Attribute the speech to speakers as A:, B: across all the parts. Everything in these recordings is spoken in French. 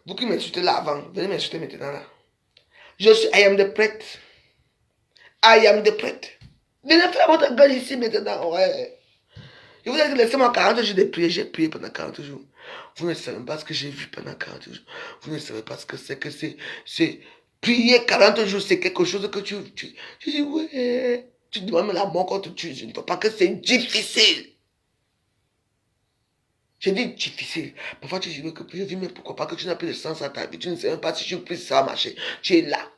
A: Vous qui m'insultez là avant, venez m'insulter maintenant là. Je suis, I am the prêtre. I am the prêtre. Venez faire votre gueule ici maintenant, ouais. Je vous ai dit, laissez-moi 40 jours de prier. J'ai prié pendant 40 jours. Vous ne savez pas ce que j'ai vu pendant 40 jours. Vous ne savez pas ce que c'est. Prier 40 jours, c'est quelque chose que tu dis, ouais. Tu demandes la mort quand tu tues. Je ne vois pas que c'est difficile. Je dis difficile. Parfois tu dis que je dis, mais pourquoi pas que tu n'as plus de sens à ta vie. Tu ne sais même pas si tu plus ça va marcher. Tu es là.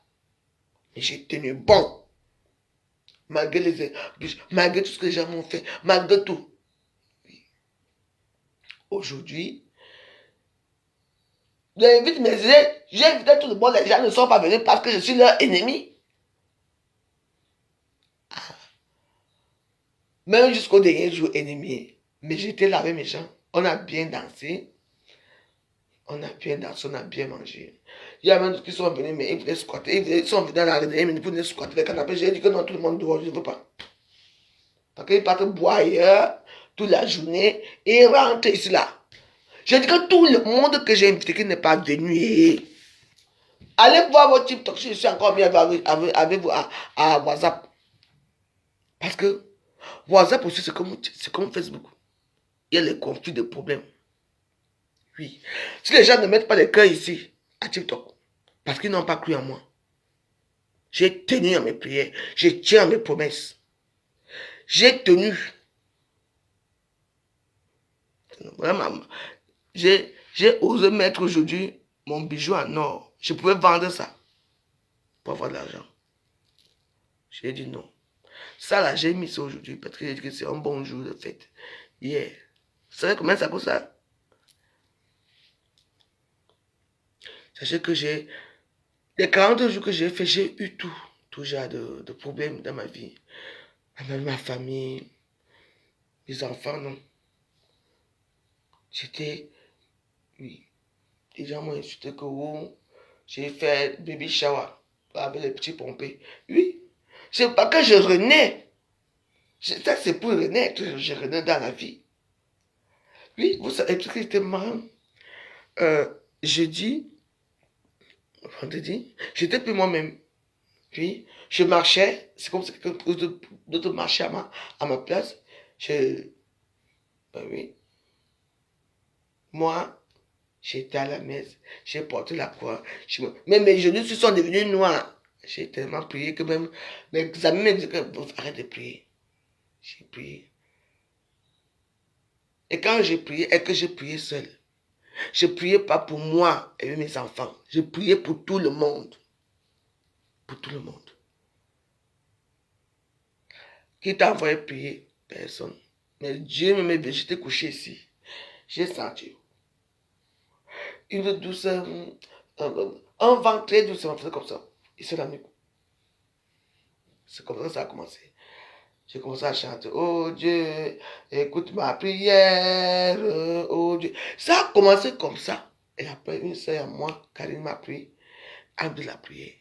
A: Mais j'ai tenu bon. Malgré malgré tout ce que les gens m'ont fait. Malgré tout. Aujourd'hui, j'invite mes élèves, j'ai invité tout le monde, les gens ne sont pas venus parce que je suis leur ennemi. Même jusqu'au dernier jour ennemi. Mais j'étais là avec mes gens. On a bien dansé. On a bien dansé, on a bien mangé. Il y a même d'autres qui sont venus, mais ils voulaient squatter. Ils sont venus dans la dernière minute pour venir squatter les canapés. J'ai dit que non, tout le monde dehors, je ne veux pas. Parce qu'ils partent boire ailleurs toute la journée et ils rentrent ici là. J'ai dit que tout le monde que j'ai invité qui n'est pas venu. Allez voir votre TikTok, je suis encore bien avec vous à WhatsApp. Parce que WhatsApp aussi, c'est comme Facebook. Il y a les conflits, des problèmes. Oui. Si les gens ne mettent pas les cœurs ici, à TikTok, parce qu'ils n'ont pas cru en moi, j'ai tenu à mes prières, je tiens à mes promesses. J'ai tenu. Vraiment, j'ai osé mettre aujourd'hui mon bijou en or. Je pouvais vendre ça pour avoir de l'argent. J'ai dit non. Ça là, j'ai mis ça aujourd'hui parce que j'ai dit que c'est un bon jour de fête. Hier. Vous savez combien ça coûte ça? Sachez que j'ai... Les 40 jours que j'ai fait, j'ai eu tout genre de problèmes dans ma vie. Avec ma famille, mes enfants, non. J'étais... Oui. Les gens m'ont insulté que oh, j'ai fait baby shower avec les petits pompés. Oui. C'est pas que je renais. Ça, c'est pour renaître. Je renais dans la vie. Oui, vous savez, tout ce qui était marrant. Jeudi, vendredi, j'étais plus moi-même. Oui, je marchais, c'est comme si quelqu'un d'autre marchait à ma place. Ben oui, moi, j'étais à la messe, j'ai porté la croix. Même mes genoux se sont devenus noirs. J'ai tellement prié que même mes amis me disaient que arrête de prier. J'ai prié. Et quand j'ai prié, et que j'ai prié seul, je priais pas pour moi et mes enfants. Je priais pour tout le monde. Pour tout le monde. Qui t'a envoyé prier? Personne. Mais Dieu me met, j'étais couché ici. J'ai senti une douceur, un vent très doux, ça m'a fait comme ça. Et c'est la nuit. C'est comme ça que ça a commencé. J'ai commencé à chanter, oh Dieu, écoute ma prière, oh Dieu. Ça a commencé comme ça. Et après, une sœur à moi, Karine m'a prié, de la prière.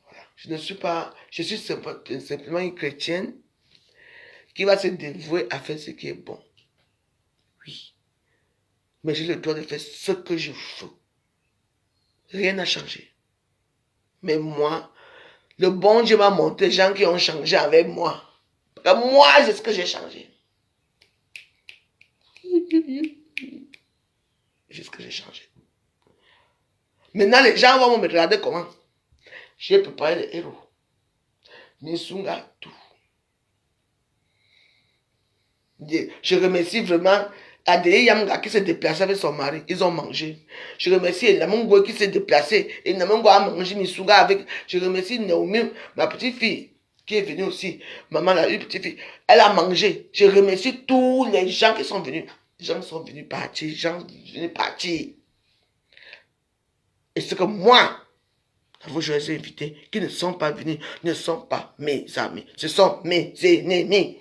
A: Voilà. Je ne suis pas, je suis simplement une chrétienne qui va se dévouer à faire ce qui est bon. Oui. Mais j'ai le droit de faire ce que je veux. Rien n'a changé. Mais moi, le bon Dieu m'a montré les gens qui ont changé avec moi. Parce que moi, c'est ce que j'ai changé. C'est ce que j'ai changé. Maintenant, les gens vont me regarder comment. J'ai préparé les héros. Misunga, tout. Je remercie vraiment Adé Yamga qui s'est déplacé avec son mari. Ils ont mangé. Je remercie Namongo qui s'est déplacé. Et Namongo a mangé Misunga avec. Je remercie Naomi, ma petite fille, qui est venue aussi. Maman a eu petite fille. Elle a mangé. Je remercie tous les gens qui sont venus. Les gens sont venus partir. Les gens sont venus partir. Et c'est que moi, vous, je les ai invités, qui ne sont pas venus, ne sont pas mes amis. Ce sont mes ennemis.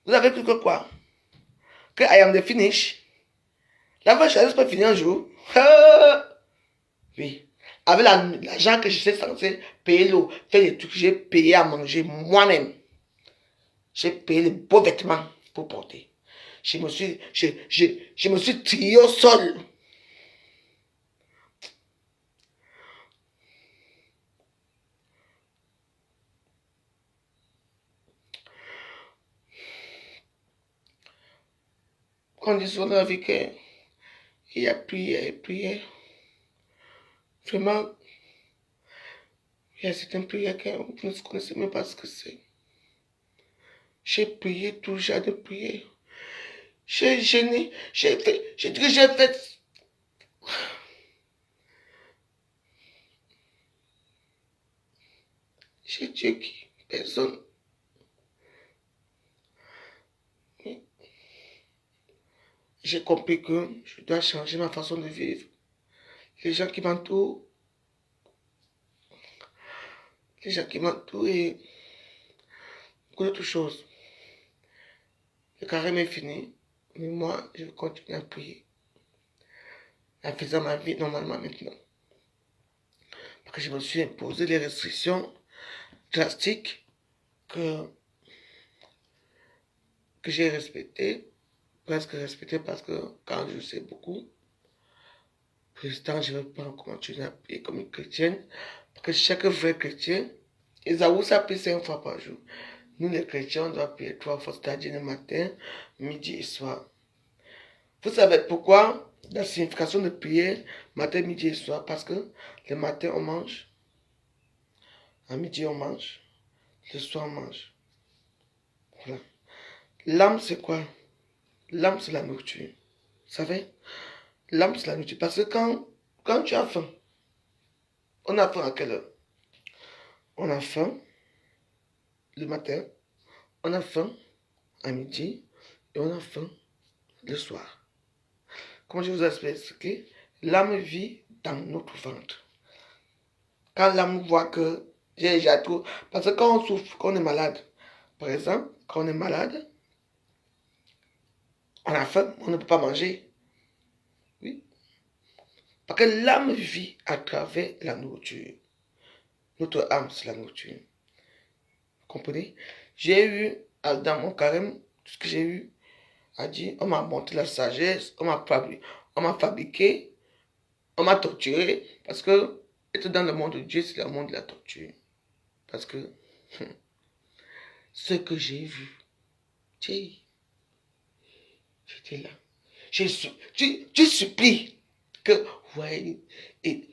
A: Vous avez cru que quoi? Que I am the finish? La vache, elle pas finir un jour. Oui. Avec l'argent que j'étais censé payer l'eau, faire les trucs, j'ai payé à manger moi-même. J'ai payé les beaux vêtements pour porter. je me suis trié au sol. Quand on dit souvent dans la vie qu'il y a prière. Vraiment, il y a certaines prières que vous ne connaissez même pas ce que c'est. J'ai prié tout genre de prière. J'ai gêné, j'ai fait, j'ai dit que j'ai fait. J'ai Dieu qui, personne. J'ai compris que je dois changer ma façon de vivre. Les gens qui m'entourent, et beaucoup d'autres choses. Le carême est fini, mais moi, je vais continuer à prier. En faisant ma vie normalement maintenant. Parce que je me suis imposé des restrictions drastiques que j'ai respectées, presque respectées parce que quand je sais beaucoup, pour l'instant, je ne vais pas continuer à prier comme une chrétienne. Parce que chaque vrai chrétien, Esaü ça prie 5 fois par jour. Nous, les chrétiens, on doit prier 3 fois, c'est-à-dire le matin, midi et soir. Vous savez pourquoi? La signification de prier matin, midi et soir. Parce que le matin, on mange. À midi, on mange. Le soir, on mange. Voilà. L'âme, c'est quoi? L'âme, c'est la nourriture. Vous savez? L'âme, c'est la nourriture. Parce que quand tu as faim, on a faim à quelle heure? On a faim le matin, on a faim à midi et on a faim le soir. Comme je vous ai expliqué, l'âme vit dans notre ventre. Quand l'âme voit que j'ai déjà tout, parce que quand on souffre, quand on est malade, par exemple, quand on est malade, on a faim, on ne peut pas manger. Oui. Parce que l'âme vit à travers la nourriture. Notre âme, c'est la nourriture. Vous comprenez? J'ai eu, dans mon carême, tout ce que j'ai eu, a dit, on m'a montré la sagesse, on m'a fabriqué, on m'a torturé, parce que être dans le monde de Dieu, c'est le monde de la torture. Parce que ce que j'ai vu, j'étais là. Tu supplies que, ouais, et,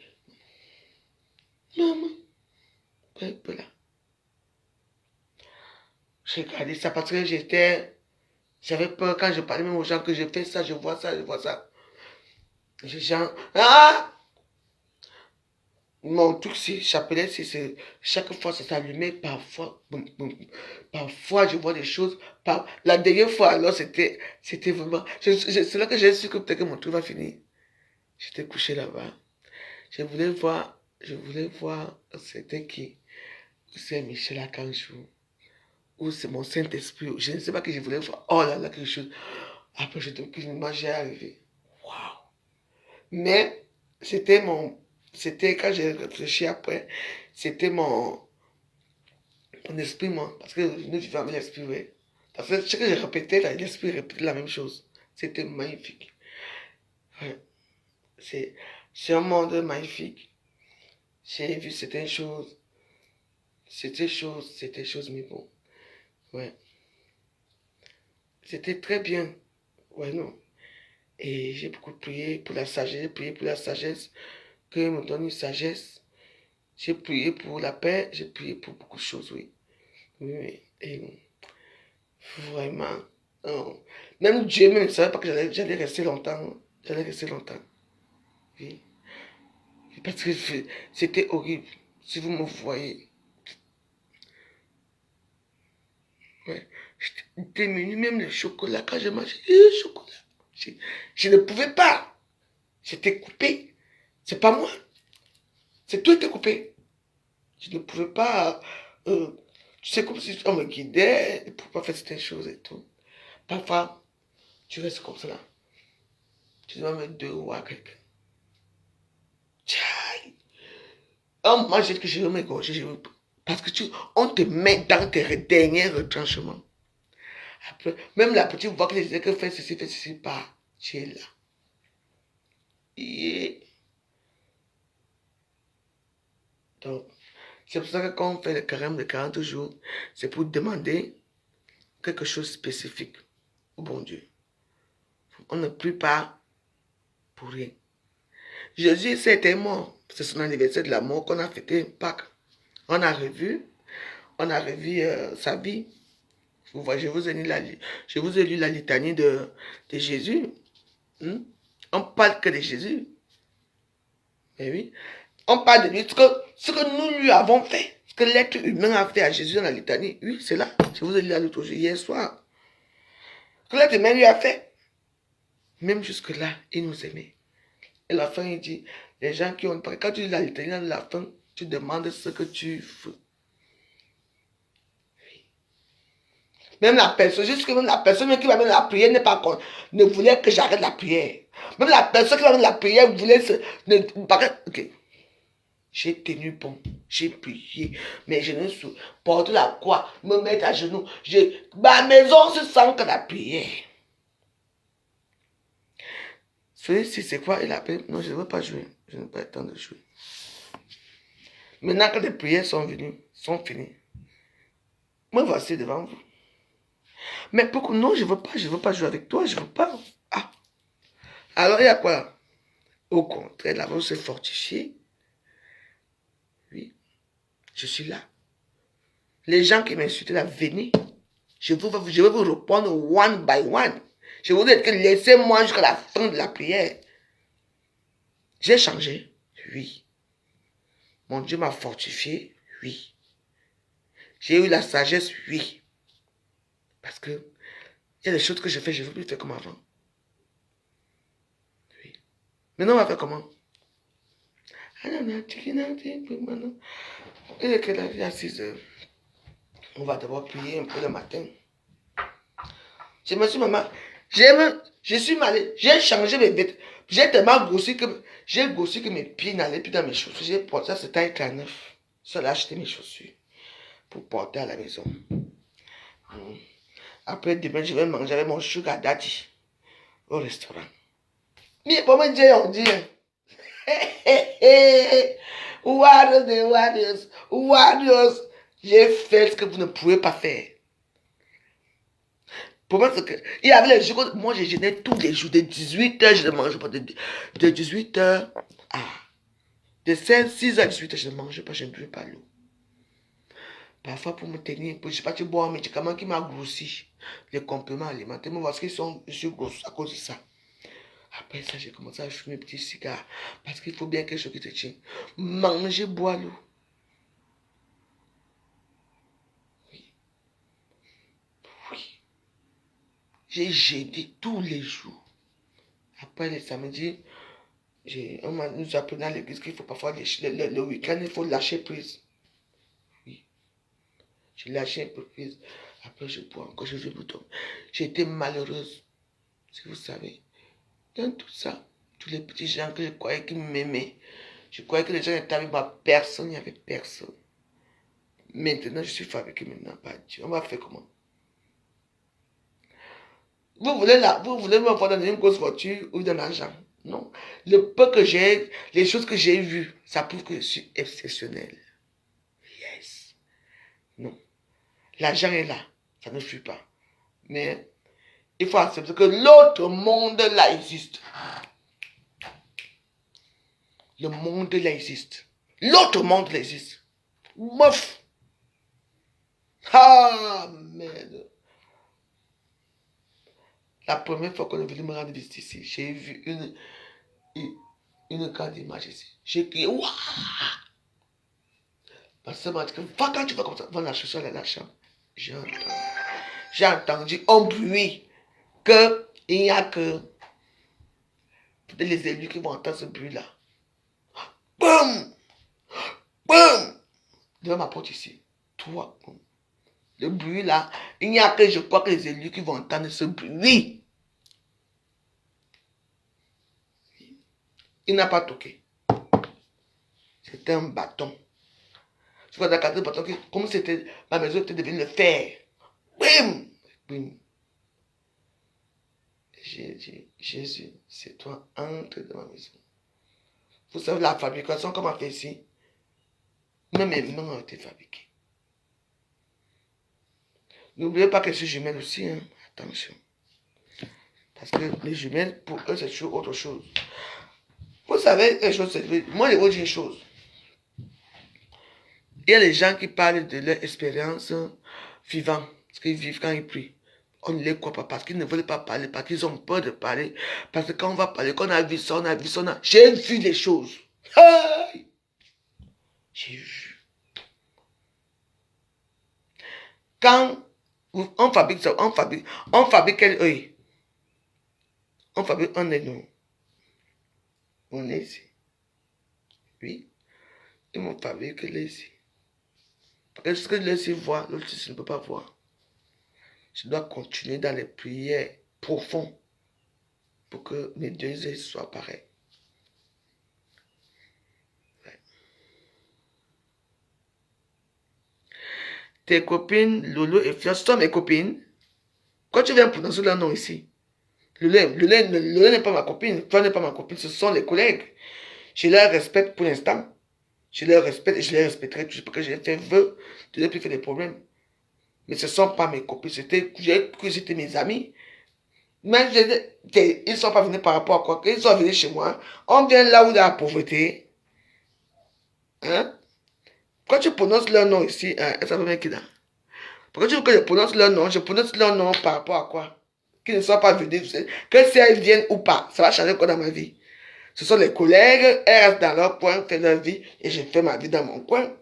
A: maman, là. J'ai regardé ça parce que j'avais peur quand je parlais même aux gens que je fais ça, je vois ça, je vois ça. Les gens, ah! Mon truc, c'est chapelet, chaque fois ça s'allumait, parfois, boum, boum, parfois je vois des choses. La dernière fois, alors c'était vraiment. C'est là que j'ai su que peut-être que mon truc va finir. J'étais couché là-bas. Je voulais voir, c'était qui? C'est Michel Akanchou. Ou c'est mon Saint-Esprit. Je ne sais pas que je voulais voir. Oh là là, quelque chose. Après, j'ai arrivé. Waouh! Mais c'était quand j'ai réfléchi après, c'était mon esprit, moi. Parce que nous vivons avec l'esprit, oui. Parce que ce que j'ai répété, là, l'esprit répétait la même chose. C'était magnifique. Ouais. C'est un monde magnifique. J'ai vu certaines choses. C'était chose, mais bon. Ouais. C'était très bien. Ouais, non. Et j'ai beaucoup prié pour la sagesse, j'ai prié pour la sagesse, qu'il me donne une sagesse. J'ai prié pour la paix, j'ai prié pour beaucoup de choses, oui. Oui, oui. Et vraiment, non. Même Dieu même ne savait pas que j'allais rester longtemps. J'allais rester longtemps. Oui. Parce que c'était horrible. Si vous me voyez. Ouais. J'étais diminué, même le chocolat, quand je mangeais le chocolat. Je ne pouvais pas. J'étais coupé. C'est pas moi. C'est tout était coupé. Je ne pouvais pas. Tu sais, comme si on me guidait pour pas faire certaines choses et tout. Parfois, tu restes comme ça là. Tu dois mettre deux roues à quelqu'un. Tchaï! Oh, moi, j'ai que je veux m'égorger. Parce que on te met dans tes derniers retranchements. Après, même la petite voix qui disait que fais ceci, pas. Tu es là. Et donc, c'est pour ça que quand on fait le carême de 40 jours, c'est pour demander quelque chose de spécifique au bon Dieu. On ne prie pas pour rien. Jésus était mort. C'est son anniversaire de la mort qu'on a fêté Pâques. On a revu sa vie. Vous voyez, je vous ai lu la litanie de Jésus. On parle que de Jésus. Mais oui. On parle de lui, ce que nous lui avons fait. Ce que l'être humain a fait à Jésus dans la litanie. Oui, c'est là. Je vous ai lu la l'autre jour, hier soir. Ce que l'être humain lui a fait. Même jusque-là, il nous aimait. Et la fin, il dit, les gens qui ont... Quand tu lis la litanie, à la fin, tu demandes ce que tu veux. Même la personne, jusque même la personne qui va mettre la prière ne voulait que j'arrête la prière. Même la personne qui va mettre la prière voulait ok. J'ai tenu bon, j'ai prié, mes genoux sous, porter la croix, me mettre à genoux. Ma maison se sent que la prière. Celui-ci, c'est quoi? Il appelle. Non, je ne veux pas jouer. Je n'ai pas le temps de jouer. Maintenant que les prières sont venues, sont finies, me voici devant vous. Mais pourquoi? Non, je ne veux pas jouer avec toi, je ne veux pas. Ah. Alors, il y a quoi? Au contraire, là, vous se fortifier. Oui, je suis là. Les gens qui m'insultaient là, venez. Je vais vous répondre one by one. Je vous dis que laissez-moi jusqu'à la fin de la prière. J'ai changé? Oui. Mon Dieu m'a fortifié? Oui. J'ai eu la sagesse? Oui. Parce que il y a des choses que je fais, je ne veux plus faire comme avant. Oui. Maintenant, on va faire comment? Il est quelle heure? Il est à 6 heures. On va d'abord prier un peu le matin. Je me suis, maman, je suis malade, j'ai changé mes vêtements. J'ai tellement grossi que mes pieds n'allaient plus dans mes chaussures. J'ai porté ça, c'était un 49. J'ai acheté mes chaussures pour porter à la maison. Après, demain, je vais manger avec mon sugar daddy au restaurant. Mais pour moi, on dit, Warriors, j'ai fait ce que vous ne pouvez pas faire. Pour moi, c'est que, il y avait les jours, moi, je jeûnais tous les jours, de 18h, je ne mangeais pas, de 18h à, de 6h à 18h, je ne mangeais pas, je ne buvais pas l'eau. Parfois, pour me tenir, je ne sais pas, tu bois un médicament qui m'a grossi, les compléments alimentaires, moi, parce je suis grosse à cause de ça. Après ça, j'ai commencé à fumer un petit cigare, parce qu'il faut bien quelque chose qui te tient. Manger, boire l'eau. Oui. J'ai jeûné tous les jours. Après les samedis, on nous appris dans l'église qu'il faut parfois, le week-end, il faut lâcher prise. Oui. J'ai lâché un peu prise. Après, je bois encore, je vais me tomber. J'ai été malheureuse, si vous savez. Dans tout ça, tous les petits gens que je croyais qui m'aimaient, je croyais que les gens étaient avec moi, personne, il n'y avait personne. Maintenant, je suis fabriqué, maintenant, pas Dieu. On va faire comment? Vous voulez me voir dans une grosse voiture ou dans l'argent? Non. Le peu que j'ai, les choses que j'ai vues, ça prouve que je suis exceptionnel. Yes. Non. L'argent est là. Ça ne fuit pas. Mais il faut accepter que l'autre monde là existe. Le monde là existe. L'autre monde là existe. Mouf. Ah, merde. La première fois qu'on est venu me rendre visite ici, j'ai vu une grande image ici. J'ai crié, waouh! Ma soeur m'a dit, va quand tu vas comme ça, va la chercher à la chambre. J'ai entendu un bruit que il n'y a que peut-être les élus qui vont entendre ce bruit-là. Boum! Boum! Devant ma porte ici. Toi, le bruit là, il n'y a que, je crois que les élus qui vont entendre ce bruit. Il n'a pas toqué. C'était un bâton. Je vois dans le bâton, comme c'était, ma maison était devenue le fer. Bim! Bim! J'ai dit, Jésus, c'est toi, entre dans ma maison. Vous savez, la fabrication qu'on m'a fait ici, même mes mains ont été fabriquées. N'oubliez pas que je suis jumelle aussi, hein. Attention. Parce que les jumelles, pour eux, c'est toujours autre chose. Vous savez, moi, je vous dis une chose. Il y a des gens qui parlent de leur expérience vivant, ce qu'ils vivent quand ils prient. On ne les croit pas parce qu'ils ne veulent pas parler, parce qu'ils ont peur de parler. Parce que quand on va parler, qu'on a vu ça, on a vu ça, j'ai vu les choses. Hey! J'ai vu. Quand on fabrique ça, on fabrique quel œil? On fabrique un œil, non. On est ici. Oui. Ils m'ont fabriqué l'œil ici. Est-ce que l'œil ici voit, l'autre ici ne peut pas voir? Je dois continuer dans les prières profondes pour que mes deux yeux soient pareils. Ouais. Tes copines, Lolo et Fiona, ce sont mes copines. Quand tu viens prononcer leur nom ici, Lolo n'est pas ma copine, toi n'est pas ma copine, ce sont les collègues. Je les respecte pour l'instant. Je les respecte et je les respecterai toujours parce que j'ai fait vœu de ne plus faire des problèmes. Mais ce ne sont pas mes copines, j'ai cru que c'était mes amis. Mais ils ne sont pas venus par rapport à quoi? Ils sont venus chez moi. On vient là où il y a la pauvreté. Hein? Quand tu prononces leur nom ici, hein, ça veut dire qui là? Pourquoi tu veux que je prononce leur nom? Je prononce leur nom par rapport à quoi? Qu'ils ne soient pas venus. Que si elles viennent ou pas, ça va changer quoi dans ma vie? Ce sont les collègues, elles restent dans leur coin, font leur vie, et je fais ma vie dans mon coin.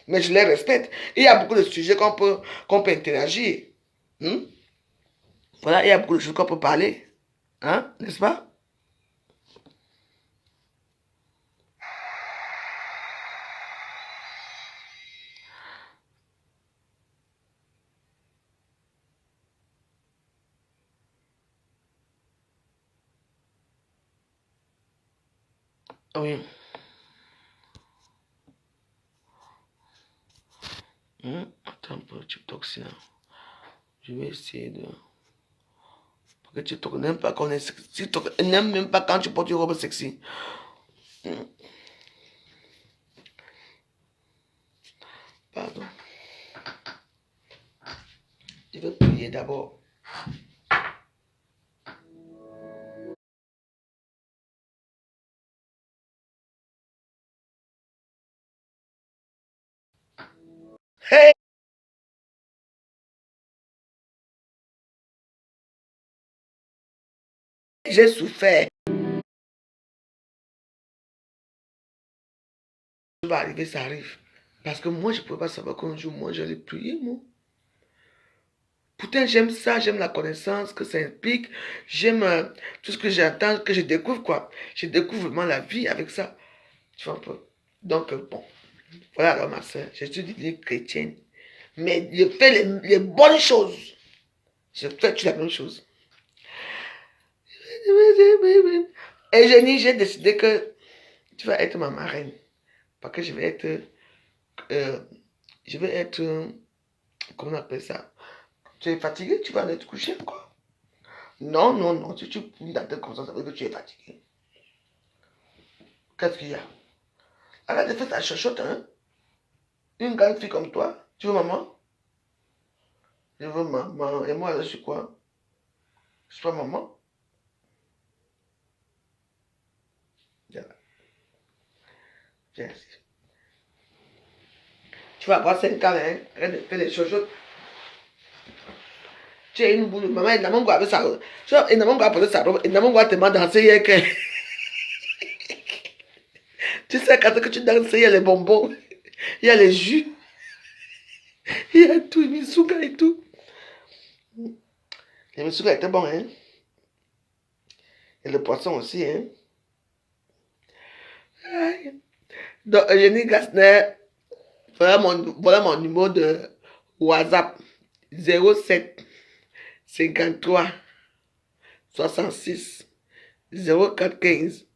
A: Mais je les respecte. Il y a beaucoup de sujets qu'on peut interagir. Hmm? Voilà, il y a beaucoup de choses qu'on peut parler. Hein? N'est-ce pas? Oui. Attends un peu, TikTok, c'est là. Je vais essayer de... Parce que TikTok n'aime pas qu'on est sexy. TikTok n'aime même pas quand tu portes une robe sexy. Pardon. Je vais prier d'abord. Hey! J'ai souffert. Ça va arriver, ça arrive. Parce que moi, je ne pouvais pas savoir qu'un jour, moi, j'allais prier, moi. Pourtant, j'aime ça, j'aime la connaissance que ça implique. J'aime tout ce que j'entends, que je découvre, quoi. Je découvre vraiment la vie avec ça. Tu vois un peu. Donc, bon. Voilà alors, ma soeur. Je suis devenue chrétienne. Mais je fais les bonnes choses. Je fais la même chose. Et j'ai décidé que tu vas être ma marraine. Parce que je vais être... comment on appelle ça? Tu es fatigué, tu vas aller te coucher, quoi. Non, non, non. Si tu fous dans ta conscience, ça veut dire que tu es fatigué. Qu'est-ce qu'il y a? Arrête de faire ta chochotte, hein. Une grande fille comme toi. Tu veux maman? Je veux maman. Et moi, je suis quoi? Je suis pas maman. Viens là. Viens ici. Tu vas avoir 5 ans, hein. Arrête de faire les chochottes. Tu es une boule. Maman, il n'a même pas sa robe. Il n'a même pas porté sa robe. Il n'a même pas tellement dansé hier que... Tu sais, quand tu danses, il y a les bonbons. Il y a les jus. Il y a tout. Il misuga et tout. Les misuga étaient bons, hein. Et le poisson aussi, hein. Donc, Eugénie Gassner, voilà mon numéro de WhatsApp. 07 53 66 04 15.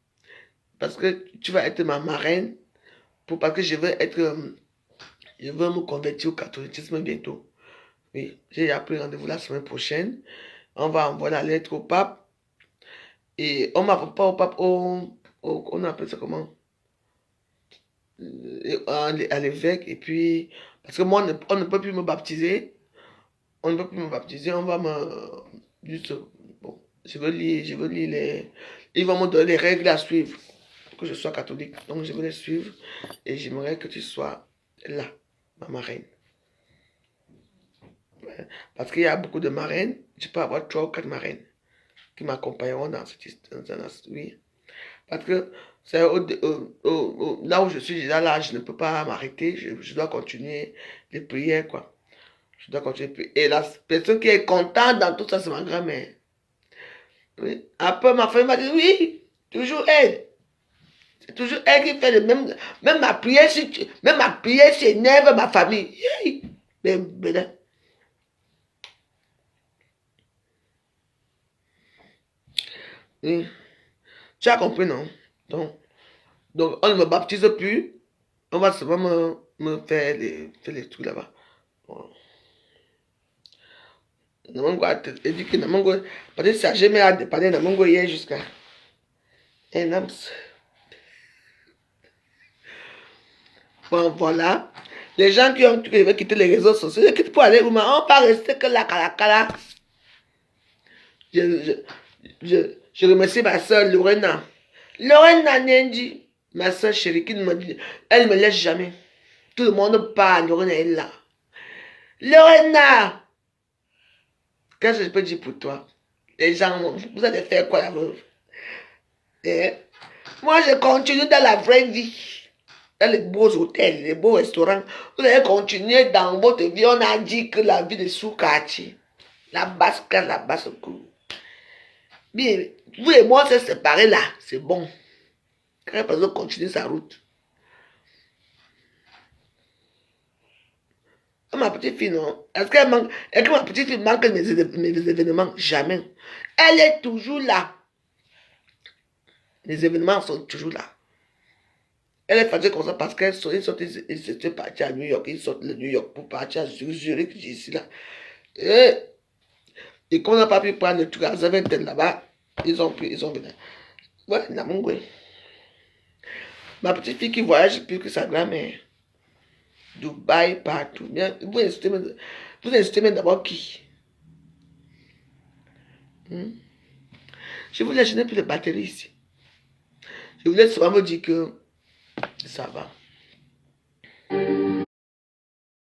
A: Parce que tu vas être ma marraine. Parce que je veux me convertir au catholicisme bientôt. Oui, j'ai pris rendez-vous la semaine prochaine. On va envoyer la lettre au pape. Et on m'a pas on appelle ça comment? À l'évêque. Et puis, parce que moi, on ne peut plus me baptiser. On ne peut plus me baptiser. On va me... Juste, bon, je veux lire les... Ils vont me donner les règles à suivre pour que je sois catholique. Donc, je veux les suivre. Et j'aimerais que tu sois là, ma marraine. Ouais. Parce qu'il y a beaucoup de marraines. Je peux avoir 3 ou 4 marraines qui m'accompagneront dans cette histoire. Oui. Parce que c'est là où je suis déjà là, je ne peux pas m'arrêter. Je dois continuer les prières, quoi. Je dois continuer. Et la personne qui est contente dans tout ça, c'est ma grand-mère. Oui. Après, ma famille m'a dit, oui, toujours elle. C'est toujours elle qui fait le même. Même ma prière, même ma prière s'énerve ma famille. Mais, là. Oui. Tu as compris, non? Donc, on ne me baptise plus. On va seulement me faire les trucs là-bas. Bon. Namango a dit que Namango, peut-être ça jamais à dépanner Namango hier jusqu'à un an. Bon, voilà. Les gens qui ont quitté les réseaux sociaux, ils quittent pour aller où, on ne pas rester que la cala. Je remercie ma soeur Lorena. Lorena Nendi, ma soeur chérie, qui me dit, elle ne me laisse jamais. Tout le monde parle, Lorena est là. Lorena! Qu'est-ce que je peux dire pour toi? Les gens, vous allez faire quoi la veuve? Moi, je continue dans la vraie vie. Dans les beaux hôtels, les beaux restaurants. Vous allez continuer dans votre vie. On a dit que la vie de sous-quartier, la basse classe, la basse cour. Bien, vous et moi, c'est séparé là. C'est bon. Quand la personne continue sa route. Ma petite fille, non. Est-ce que ma petite fille manque mes événements? Jamais. Elle est toujours là. Les événements sont toujours là. Elle est fatiguée comme ça parce ils étaient partis à New York. Ils sortent de New York pour partir à Zurich, ici là. Et qu'on n'a pas pu prendre le truc à 20 là-bas, ils ont venu. Ouais, Namungwe. Ma petite fille qui voyage plus que sa grand-mère. Dubaï, partout. Bien, vous insistez même d'abord qui? Je voulais, je n'ai plus de batterie ici. Je voulais seulement me dire que ça va.